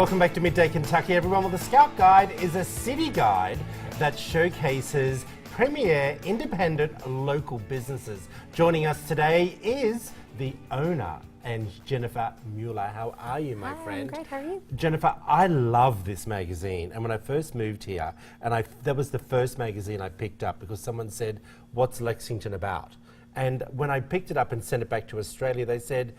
Welcome back to Midday Kentucky, everyone. Well, the Scout Guide is a city guide that showcases premier independent local businesses. Joining us today is the owner and Jennifer Mueller. How are you, my friend? I'm great. How are you? Jennifer, I love this magazine, and when I first moved here, that was the first magazine I picked up because someone said, "What's Lexington about?" And when I picked it up and sent it back to Australia, they said,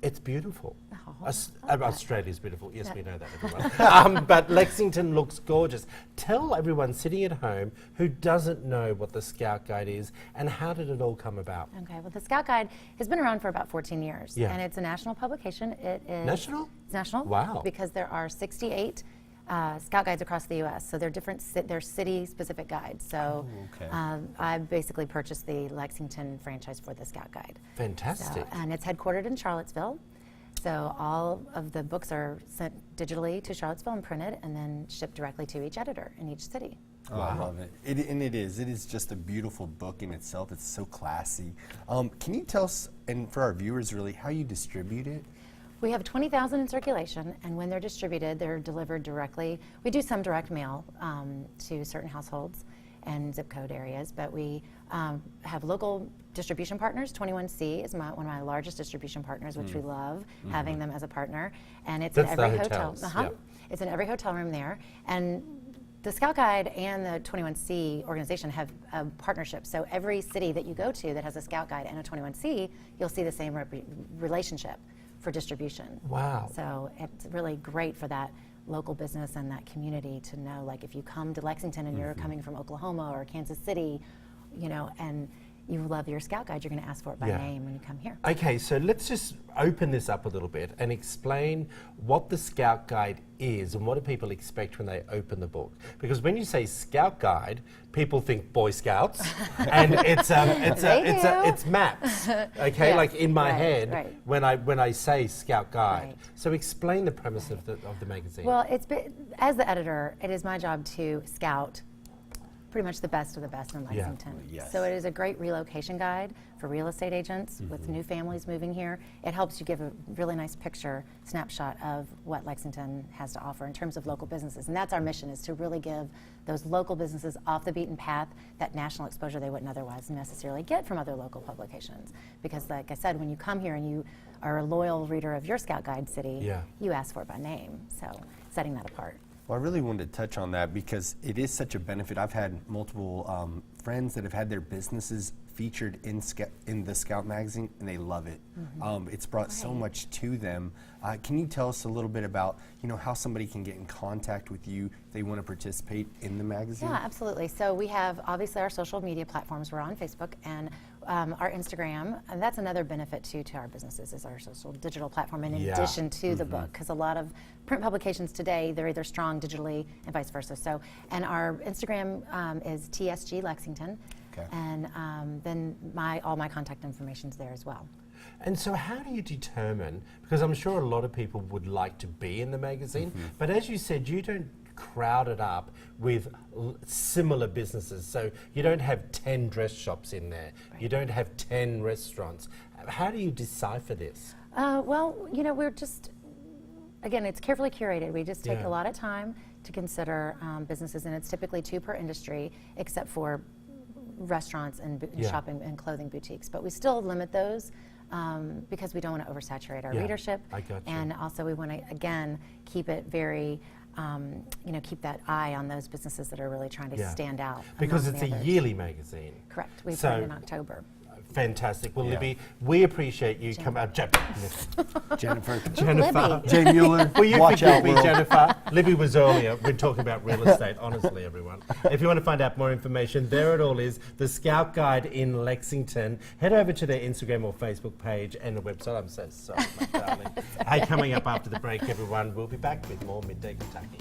"It's beautiful." Australia's beautiful. Yes, we know that, everyone. But Lexington looks gorgeous. Tell everyone sitting at home who doesn't know what the Scout Guide is and how did it all come about? Okay, well, the Scout Guide has been around for about 14 years. Yeah. And it's a national publication. It is National? It's national. Wow. Because there are 68 Scout Guides across the U.S. So they're different, they're city-specific guides. So I basically purchased the Lexington franchise for the Scout Guide. Fantastic. So, and it's headquartered in Charlottesville. So all of the books are sent digitally to Charlottesville and printed and then shipped directly to each editor in each city. Oh, wow. I love it. It is just a beautiful book in itself. It's so classy. Can you tell us, and for our viewers really, how you distribute it? We have 20,000 in circulation, and when they're distributed, they're delivered directly. We do some direct mail to certain households and zip code areas, but we have local distribution partners. 21C is one of my largest distribution partners, which we love having them as a partner. And it's in every hotel. It's in every hotel room there. And the Scout Guide and the 21C organization have a partnership. So every city that you go to that has a Scout Guide and a 21C, you'll see the same relationship for distribution. Wow. So it's really great for that local business and that community to know, like, if you come to Lexington and you're coming from Oklahoma or Kansas City, you know, and you love your Scout Guide, you're going to ask for it by name when you come here. Okay, so let's just open this up a little bit and explain what the Scout Guide is and what do people expect when they open the book. Because when you say Scout Guide, people think Boy Scouts, and it's maps. Okay, Yes, like in my head right. when I say Scout Guide. Right. So explain the premise of the magazine. Well, as the editor, it is my job to scout pretty much the best of the best in Lexington. Yes. So it is a great relocation guide for real estate agents with new families moving here. It helps you give a really nice snapshot of what Lexington has to offer in terms of local businesses. And that's our mission, is to really give those local businesses off the beaten path that national exposure they wouldn't otherwise necessarily get from other local publications. Because like I said, when you come here and you are a loyal reader of your Scout Guide city, you ask for it by name. So setting that apart. Well, I really wanted to touch on that because it is such a benefit. I've had multiple friends that have had their businesses featured in the Scout magazine, and they love it. It's brought so much to them. Can you tell us a little bit about, you know, how somebody can get in contact with you if they want to participate in the magazine? Yeah, absolutely. So we have obviously our social media platforms. We're on Facebook and our Instagram, and that's another benefit to our businesses, is our social digital platform in addition to the book, because a lot of print publications today, they're either strong digitally and vice versa. So, and our Instagram is TSG Lexington. Okay. And then all my contact information's there as well. And so how do you determine, because I'm sure a lot of people would like to be in the magazine, but as you said, you don't crowd it up with similar businesses. So you don't have 10 dress shops in there. You don't have 10 restaurants. How do you decipher this? Well, you know, we're just, again, it's carefully curated. We just take a lot of time to consider businesses, and it's typically 2 per industry, except for restaurants and shopping and clothing boutiques. But we still limit those because we don't want to oversaturate our readership. I got you. And also we want to, again, keep it very, you know, keep that eye on those businesses that are really trying to stand out. Because among it's the a others. yearly magazine. Correct. We So- print in October. Fantastic. Well, Libby, we appreciate you coming out. Jennifer. Libby. Jay Mueller. Will you Watch forgive out, me, world. Jennifer? Libby was earlier. We're talking about real estate, honestly, everyone. If you want to find out more information, there it all is. The Scout Guide in Lexington. Head over to their Instagram or Facebook page and the website. I'm so sorry, my darling. Hey, coming up after the break, everyone, we'll be back with more Midday Kentucky.